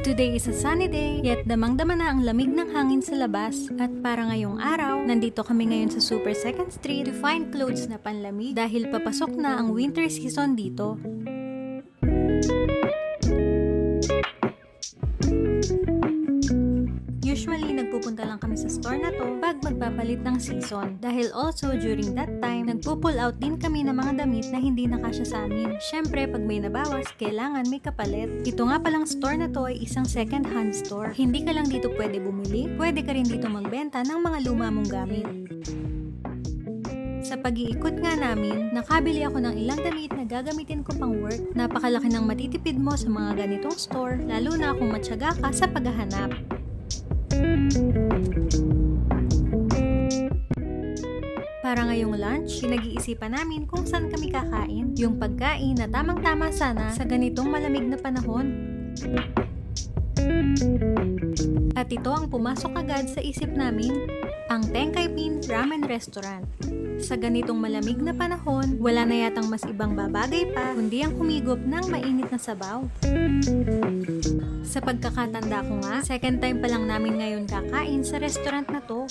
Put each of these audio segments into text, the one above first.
Today is a sunny day, yet damang-dama na ang lamig ng hangin sa labas. At para ngayong araw, nandito kami ngayon sa Super 2nd Street to find clothes na panlamig dahil papasok na ang winter season dito. Usually, nagpupunta lang kami sa store na to pag magpapalit ng season. Dahil also, during that time, nagpo-pull out din kami ng mga damit na hindi nakasya sa amin. Syempre, pag may nabawas, kailangan may kapalit. Ito nga palang store na to ay isang second-hand store. Hindi ka lang dito pwede bumili, pwede ka rin dito magbenta ng mga luma mong gamit. Sa pag-iikot nga namin, nakabili ako ng ilang damit na gagamitin ko pang work. Napakalaki ng matitipid mo sa mga ganitong store, lalo na kung matyaga ka sa paghahanap. Para ngayong lunch, pinag-iisipan namin kung saan kami kakain. Yung pagkain na tamang-tama sana sa ganitong malamig na panahon. At ito ang pumasok agad sa isip namin, ang Tenkaipin Ramen Restaurant. Sa ganitong malamig na panahon, wala na yatang mas ibang babagay pa kundi ang humigop ng mainit na sabaw. Sa pagkakatanda ko nga, second time pa lang namin ngayon kakain sa restaurant na to.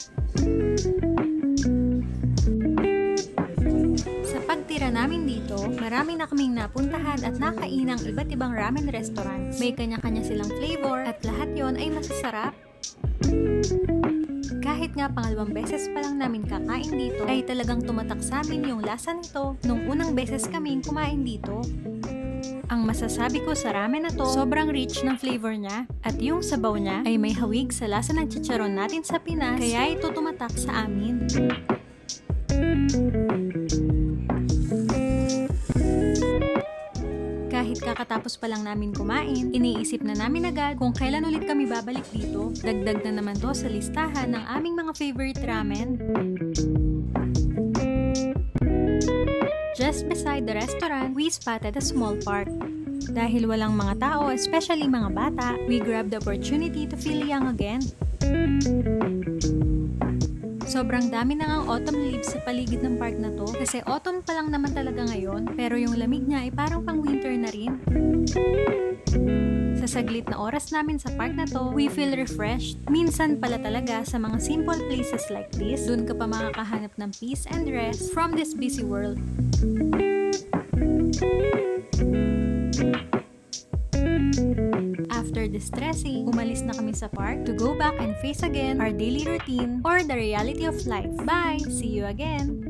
Sa pagtira namin dito, marami na kaming napuntahan at nakainang iba't ibang ramen restaurants. May kanya-kanya silang flavor at lahat yon ay masasarap. Kahit nga pangalawang beses pa lang namin kakain dito, ay talagang tumatak sa amin yung lasa nito nung unang beses kaming kumain dito. Ang masasabi ko sa ramen na to, sobrang rich ng flavor niya at yung sabaw niya ay may hawig sa lasa ng chicharon natin sa Pinas, kaya ito tumatak sa amin. Kahit kakatapos pa lang namin kumain, iniisip na namin agad kung kailan ulit kami babalik dito. Dagdag na naman to sa listahan ng aming mga favorite ramen. Just beside the restaurant, we spotted a small park. Dahil walang mga tao, especially mga bata, we grabbed the opportunity to feel young again. Sobrang dami na ngang autumn leaves sa paligid ng park na to kasi autumn pa lang naman talaga ngayon, pero yung lamig niya ay parang pang winter na rin. Sa saglit na oras namin sa park na to, we feel refreshed. Minsan pala talaga sa mga simple places like this, dun ka pa makakahanap ng peace and rest from this busy world. After distressing, umalis na kami sa park to go back and face again our daily routine or the reality of life. Bye! See you again!